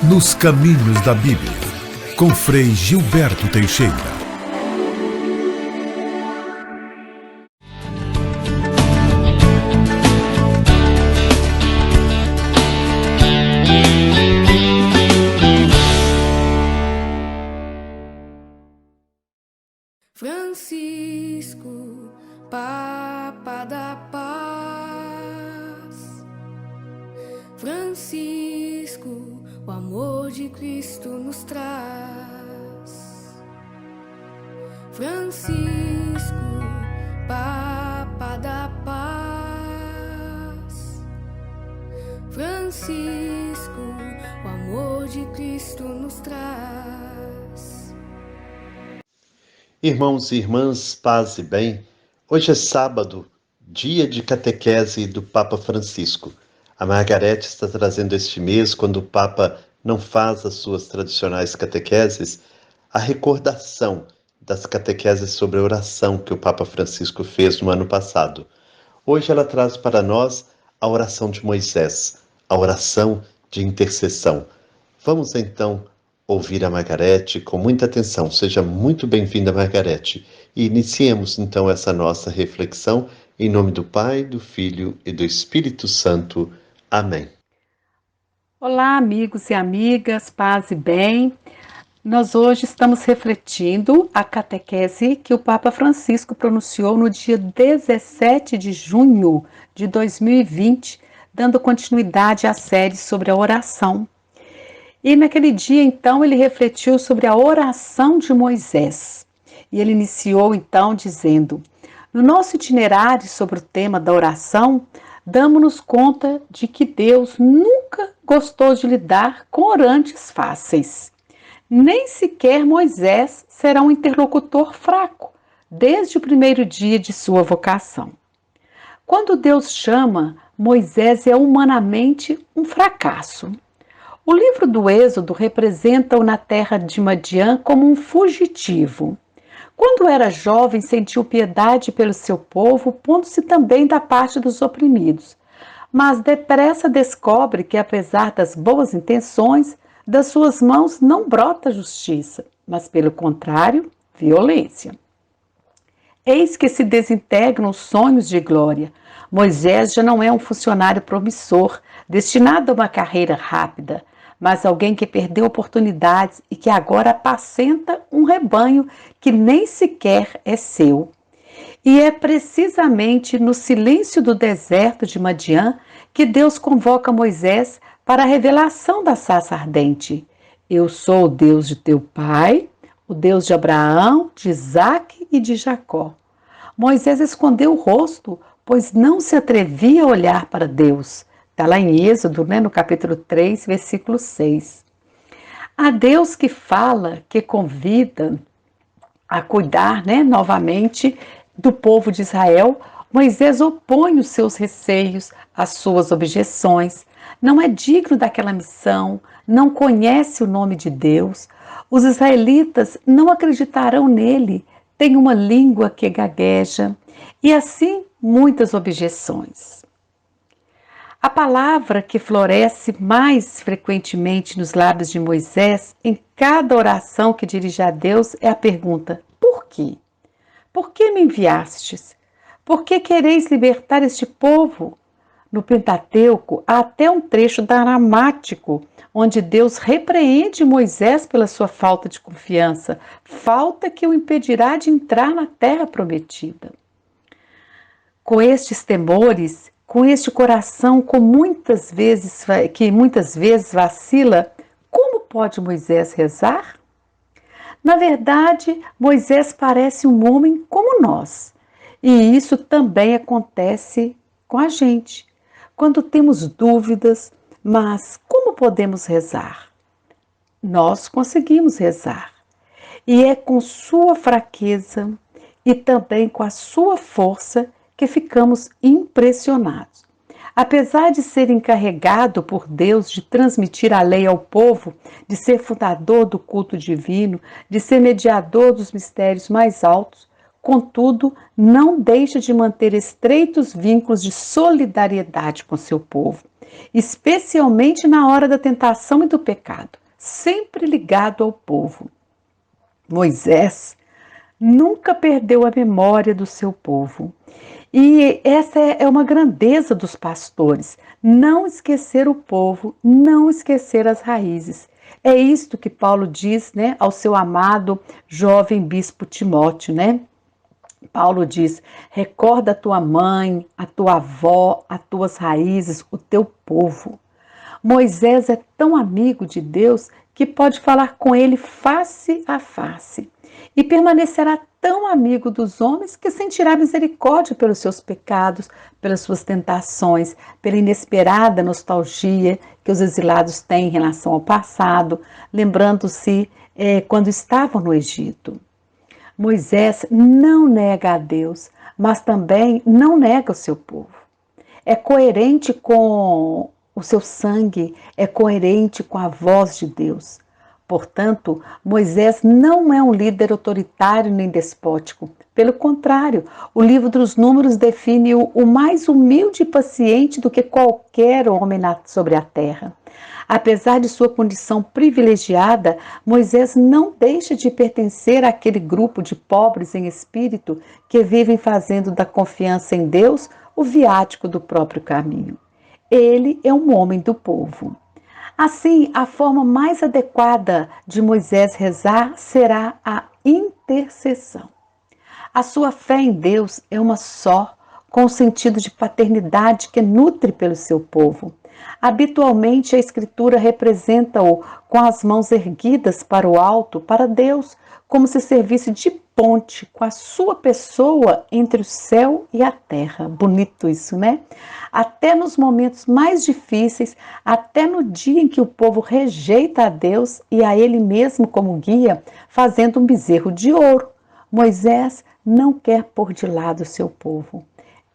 Nos Caminhos da Bíblia, com Frei Gilberto Teixeira. Francisco, Papa da Paz. Francisco, o amor de Cristo nos traz. Francisco, Papa da Paz. Francisco, o amor de Cristo nos traz. Irmãos e irmãs, paz e bem. Hoje é sábado, dia de catequese do Papa Francisco. A Margarete está trazendo este mês, quando o Papa não faz as suas tradicionais catequeses, a recordação das catequeses sobre a oração que o Papa Francisco fez no ano passado. Hoje ela traz para nós a oração de Moisés, a oração de intercessão. Vamos então ouvir a Margarete com muita atenção. Seja muito bem-vinda, Margarete. E iniciemos então essa nossa reflexão em nome do Pai, do Filho e do Espírito Santo. Amém. Olá, amigos e amigas, paz e bem. Nós hoje estamos refletindo a catequese que o Papa Francisco pronunciou no dia 17 de junho de 2020, dando continuidade à série sobre a oração. E naquele dia, então, ele refletiu sobre a oração de Moisés. E ele iniciou, então, dizendo: no nosso itinerário sobre o tema da oração, damos-nos conta de que Deus nunca gostou de lidar com orantes fáceis. Nem sequer Moisés será um interlocutor fraco, desde o primeiro dia de sua vocação. Quando Deus chama, Moisés é humanamente um fracasso. O livro do Êxodo representa-o na terra de Madiã como um fugitivo. Quando era jovem, sentiu piedade pelo seu povo, pondo-se também da parte dos oprimidos. Mas depressa descobre que, apesar das boas intenções, das suas mãos não brota justiça, mas, pelo contrário, violência. Eis que se desintegram os sonhos de glória. Moisés já não é um funcionário promissor, destinado a uma carreira rápida, mas alguém que perdeu oportunidades e que agora apacenta um rebanho que nem sequer é seu. E é precisamente no silêncio do deserto de Madiã que Deus convoca Moisés para a revelação da sarça ardente. Eu sou o Deus de teu pai, o Deus de Abraão, de Isaque e de Jacó. Moisés escondeu o rosto, pois não se atrevia a olhar para Deus. Está lá em Êxodo, no capítulo 3, versículo 6. A Deus que fala, que convida a cuidar novamente do povo de Israel, Moisés opõe os seus receios, as suas objeções. Não é digno daquela missão, não conhece o nome de Deus. Os israelitas não acreditarão nele, tem uma língua que gagueja, e assim muitas objeções. A palavra que floresce mais frequentemente nos lábios de Moisés, em cada oração que dirige a Deus, é a pergunta: por quê? Por que me enviastes? Por que quereis libertar este povo? No Pentateuco, há até um trecho dramático, onde Deus repreende Moisés pela sua falta de confiança, falta que o impedirá de entrar na terra prometida. Com estes temores, com este coração que muitas vezes vacila, como pode Moisés rezar? Na verdade, Moisés parece um homem como nós, e isso também acontece com a gente, quando temos dúvidas, mas como podemos rezar? Nós conseguimos rezar, e é com sua fraqueza e também com a sua força que ficamos impressionados. Apesar de ser encarregado por Deus de transmitir a lei ao povo, de ser fundador do culto divino, de ser mediador dos mistérios mais altos, contudo, não deixa de manter estreitos vínculos de solidariedade com seu povo. especialmente na hora da tentação e do pecado, sempre ligado ao povo. Moisés nunca perdeu a memória do seu povo. E essa é uma grandeza dos pastores, não esquecer o povo, não esquecer as raízes. É isto que Paulo diz, né, ao seu amado jovem bispo Timóteo, né? Paulo diz: recorda a tua mãe, a tua avó, as tuas raízes, o teu povo. Moisés é tão amigo de Deus que pode falar com ele face a face e permanecerá tão amigo dos homens que sentirá misericórdia pelos seus pecados, pelas suas tentações, pela inesperada nostalgia que os exilados têm em relação ao passado, lembrando-se quando estavam no Egito. Moisés não nega a Deus, mas também não nega o seu povo. É coerente com o seu sangue, é coerente com a voz de Deus. Portanto, Moisés não é um líder autoritário nem despótico. Pelo contrário, o livro dos Números define-o o mais humilde e paciente do que qualquer homem sobre a terra. Apesar de sua condição privilegiada, Moisés não deixa de pertencer àquele grupo de pobres em espírito que vivem fazendo da confiança em Deus o viático do próprio caminho. Ele é um homem do povo. Assim, a forma mais adequada de Moisés rezar será a intercessão. A sua fé em Deus é uma só, com o sentido de paternidade que nutre pelo seu povo. Habitualmente, a Escritura representa-o com as mãos erguidas para o alto, para Deus, como se servisse de ponte com a sua pessoa entre o céu e a terra. Bonito isso, né? Até nos momentos mais difíceis, até no dia em que o povo rejeita a Deus e a ele mesmo como guia, fazendo um bezerro de ouro, Moisés não quer pôr de lado o seu povo.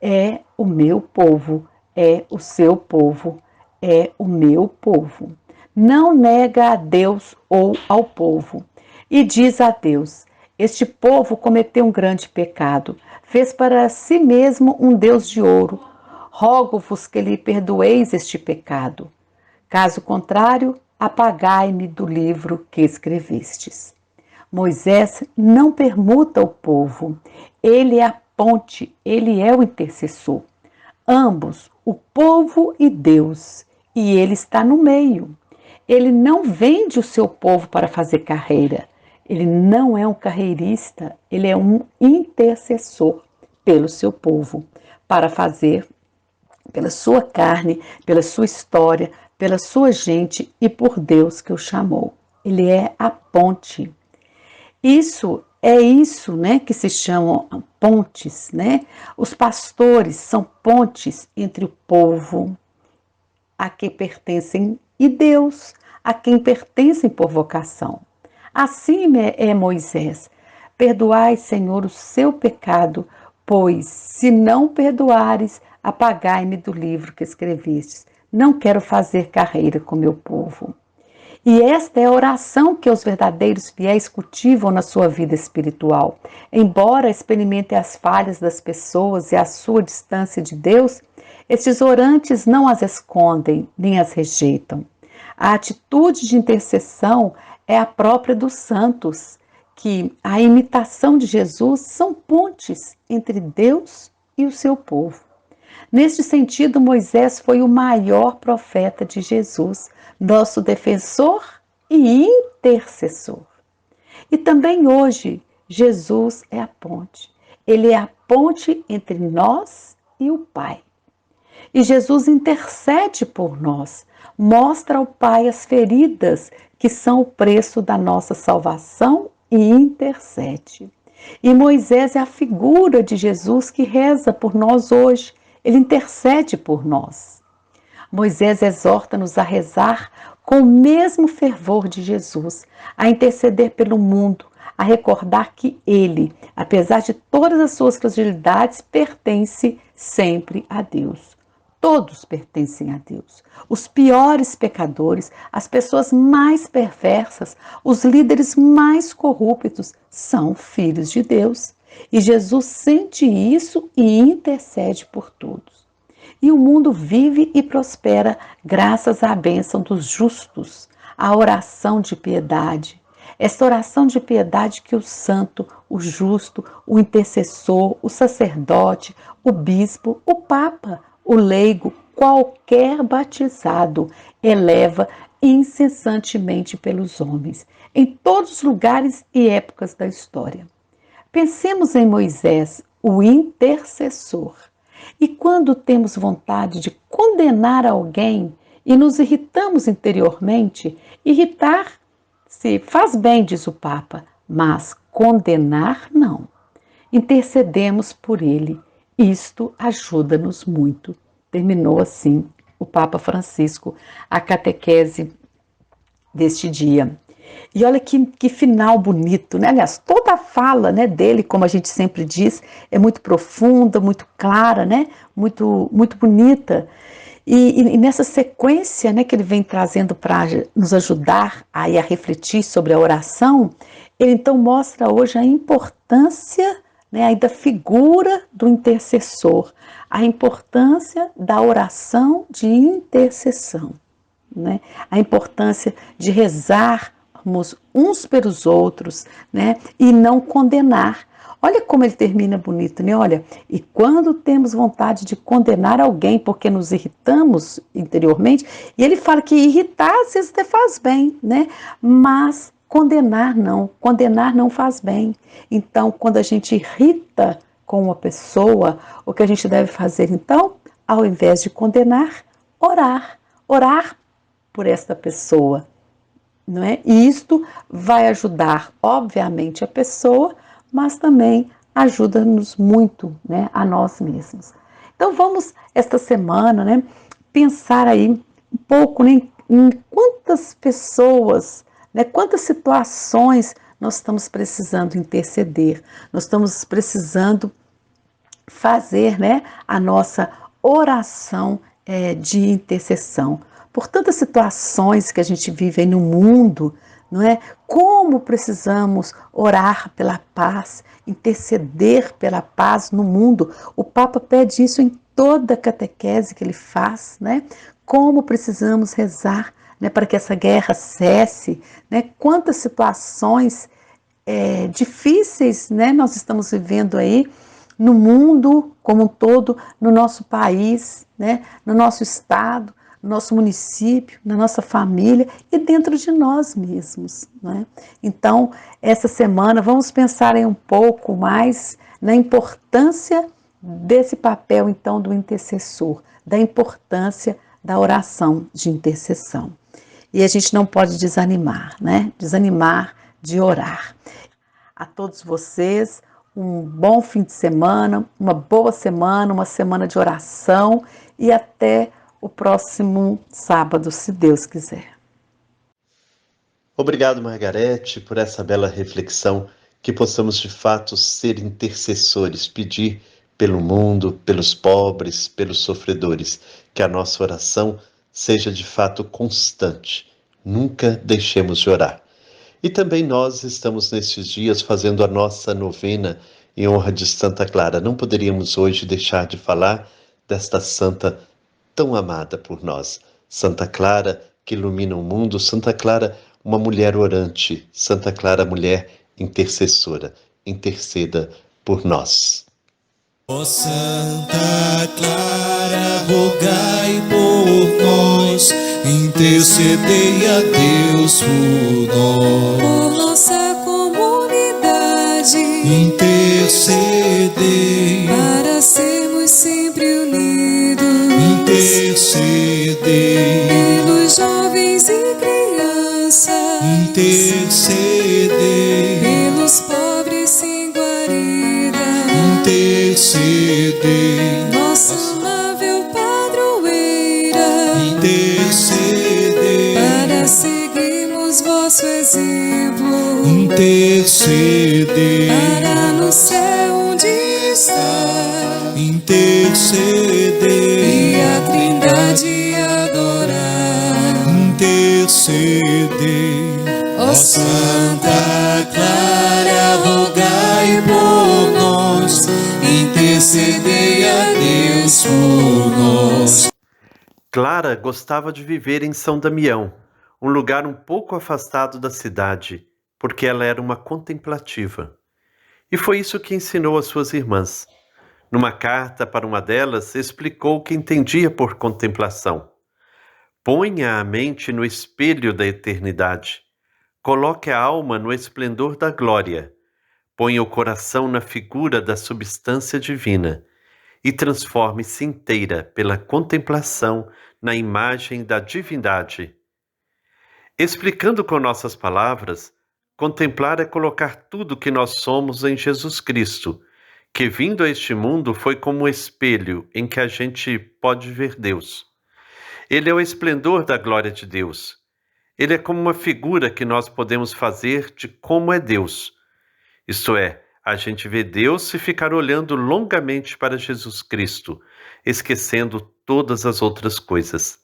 É o meu povo, é o seu povo, é o meu povo. Não nega a Deus ou ao povo. E diz a Deus: este povo cometeu um grande pecado, fez para si mesmo um Deus de ouro. Rogo-vos que lhe perdoeis este pecado. Caso contrário, apagai-me do livro que escrevestes. Moisés não permuta o povo, ele é a ponte, ele é o intercessor. Ambos, o povo e Deus, e ele está no meio. Ele não vende o seu povo para fazer carreira. Ele não é um carreirista, ele é um intercessor pelo seu povo, para fazer pela sua carne, pela sua história, pela sua gente e por Deus que o chamou. Ele é a ponte. Isso, né, que se chamam pontes, né? Os pastores são pontes entre o povo a quem pertencem e Deus, a quem pertencem por vocação. Assim é Moisés: perdoai, Senhor, o seu pecado, pois, se não perdoares, apagai-me do livro que escrevestes. Não quero fazer carreira com meu povo. E esta é a oração que os verdadeiros fiéis cultivam na sua vida espiritual. Embora experimentem as falhas das pessoas e a sua distância de Deus, estes orantes não as escondem nem as rejeitam. A atitude de intercessão é a própria dos santos, que, a imitação de Jesus, são pontes entre Deus e o seu povo. Neste sentido, Moisés foi o maior profeta de Jesus, nosso defensor e intercessor. E também hoje, Jesus é a ponte. Ele é a ponte entre nós e o Pai. E Jesus intercede por nós, mostra ao Pai as feridas que são o preço da nossa salvação e intercede. E Moisés é a figura de Jesus que reza por nós hoje, ele intercede por nós. Moisés exorta-nos a rezar com o mesmo fervor de Jesus, a interceder pelo mundo, a recordar que ele, apesar de todas as suas fragilidades, pertence sempre a Deus. Todos pertencem a Deus. Os piores pecadores, as pessoas mais perversas, os líderes mais corruptos são filhos de Deus. E Jesus sente isso e intercede por todos. E o mundo vive e prospera graças à bênção dos justos, à oração de piedade. Essa oração de piedade que o santo, o justo, o intercessor, o sacerdote, o bispo, o papa, o leigo, qualquer batizado eleva incessantemente pelos homens, em todos os lugares e épocas da história. Pensemos em Moisés, o intercessor. E quando temos vontade de condenar alguém e nos irritamos interiormente, irritar-se faz bem, diz o Papa, mas condenar não. Intercedemos por ele. Isto ajuda-nos muito. Terminou assim o Papa Francisco a catequese deste dia. E olha que final bonito, né? Aliás, toda a fala, né, dele, como a gente sempre diz, é muito profunda, muito clara, né? Muito bonita. E nessa sequência, né, que ele vem trazendo para nos ajudar a refletir sobre a oração, ele então mostra hoje a importância, né, aí da figura do intercessor, a importância da oração de intercessão, né? A importância de rezarmos uns pelos outros, né? E não condenar. Olha como ele termina bonito, né? Olha, e quando temos vontade de condenar alguém porque nos irritamos interiormente, e ele fala que irritar às vezes até faz bem, né? Mas condenar não faz bem. Então, quando a gente irrita com uma pessoa, o que a gente deve fazer então, ao invés de condenar, orar por esta pessoa, não é? E isto vai ajudar, obviamente, a pessoa, mas também ajuda-nos muito, né, a nós mesmos. Então vamos, esta semana, né, pensar aí um pouco, né, em quantas pessoas, né, quantas situações nós estamos precisando interceder, nós estamos precisando fazer, né, a nossa oração de intercessão. Por tantas situações que a gente vive aí no mundo, não é? Como precisamos orar pela paz, interceder pela paz no mundo. O Papa pede isso em toda a catequese que ele faz, né? Como precisamos rezar, né, para que essa guerra cesse, né? Quantas situações difíceis, né, nós estamos vivendo aí no mundo como um todo, no nosso país, né, no nosso estado, no nosso município, na nossa família e dentro de nós mesmos, né? Então, essa semana vamos pensar aí um pouco mais na importância desse papel, então, do intercessor, da importância da oração de intercessão. E a gente não pode desanimar, né? Desanimar de orar. A todos vocês, um bom fim de semana, uma boa semana, uma semana de oração e até o próximo sábado, se Deus quiser. Obrigado, Margarete, por essa bela reflexão, que possamos de fato ser intercessores, pedir pelo mundo, pelos pobres, pelos sofredores, que a nossa oração seja de fato constante. Nunca deixemos de orar. E também nós estamos nesses dias fazendo a nossa novena em honra de Santa Clara. Não poderíamos hoje deixar de falar desta santa tão amada por nós. Santa Clara, que ilumina o mundo. Santa Clara, uma mulher orante. Santa Clara, mulher intercessora. Interceda por nós. Ó Santa Clara, rogai por nós, intercedei a Deus por nós. Por nossa comunidade, intercedei, para sermos sempre unidos, intercedei, pelos jovens e crianças, intercedei, pelos pobres sem guarida, intercedei, nossa amável padroeira, intercedei, para seguirmos vosso exemplo, intercedei, para no céu onde está intercedei, e a Trindade adorar. intercedei. Ó Santa Clara, rogai por nós, intercedei a Deus Deus por nós. Clara gostava de viver em São Damião, um lugar um pouco afastado da cidade, porque ela era uma contemplativa. E foi isso que ensinou às suas irmãs. Numa carta para uma delas, explicou o que entendia por contemplação. Ponha a mente no espelho da eternidade. Coloque a alma no esplendor da glória. Ponha o coração na figura da substância divina e transforme-se inteira pela contemplação na imagem da divindade. Explicando com nossas palavras, contemplar é colocar tudo que nós somos em Jesus Cristo, que vindo a este mundo foi como um espelho em que a gente pode ver Deus. Ele é o esplendor da glória de Deus. Ele é como uma figura que nós podemos fazer de como é Deus. Isto é, a gente vê Deus se ficar olhando longamente para Jesus Cristo, esquecendo todas as outras coisas.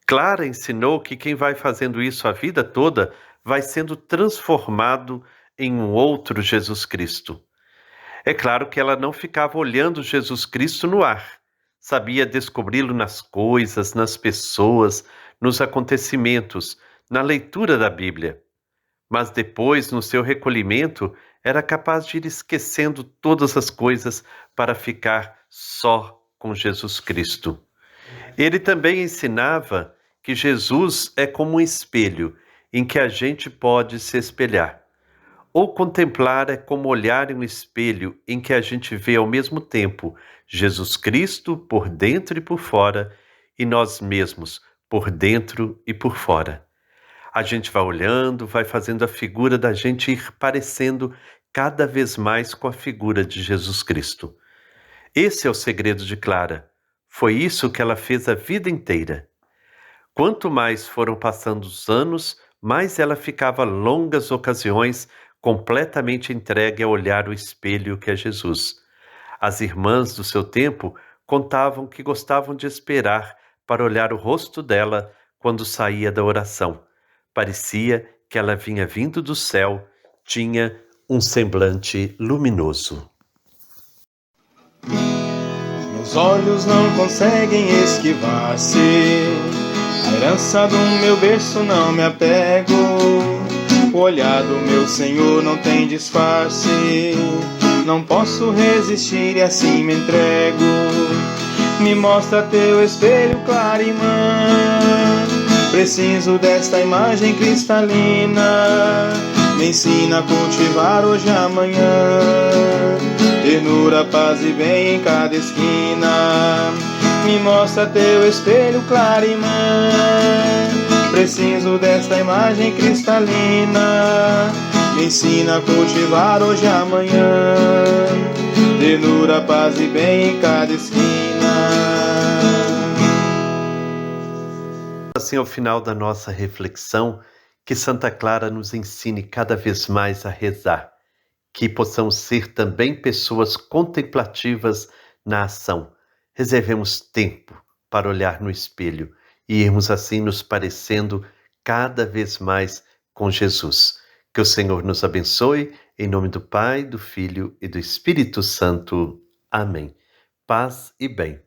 Clara ensinou que quem vai fazendo isso a vida toda vai sendo transformado em um outro Jesus Cristo. É claro que ela não ficava olhando Jesus Cristo no ar. Sabia descobri-lo nas coisas, nas pessoas, nos acontecimentos, na leitura da Bíblia. Mas depois, no seu recolhimento, era capaz de ir esquecendo todas as coisas para ficar só com Jesus Cristo. Ele também ensinava que Jesus é como um espelho em que a gente pode se espelhar. Ou contemplar é como olhar em um espelho em que a gente vê ao mesmo tempo Jesus Cristo por dentro e por fora e nós mesmos por dentro e por fora. A gente vai olhando, vai fazendo a figura da gente ir parecendo cada vez mais com a figura de Jesus Cristo. Esse é o segredo de Clara. Foi isso que ela fez a vida inteira. Quanto mais foram passando os anos, mais ela ficava longas ocasiões completamente entregue a olhar o espelho que é Jesus. As irmãs do seu tempo contavam que gostavam de esperar para olhar o rosto dela quando saía da oração. Parecia que ela vinha vindo do céu, tinha um semblante luminoso. Meus olhos não conseguem esquivar-se, a herança do meu berço não me apego. O olhar do meu Senhor não tem disfarce, não posso resistir e assim me entrego. Me mostra teu espelho, Clara irmã, preciso desta imagem cristalina. Me ensina a cultivar hoje e amanhã, ternura, paz e bem em cada esquina. Me mostra teu espelho, Clara irmã, preciso desta imagem cristalina. Me ensina a cultivar hoje e amanhã, ternura, paz e bem em cada esquina. Assim, ao final da nossa reflexão, que Santa Clara nos ensine cada vez mais a rezar, que possamos ser também pessoas contemplativas na ação. Reservemos tempo para olhar no espelho e irmos assim nos parecendo cada vez mais com Jesus. Que o Senhor nos abençoe, em nome do Pai, do Filho e do Espírito Santo. Amém. Paz e bem.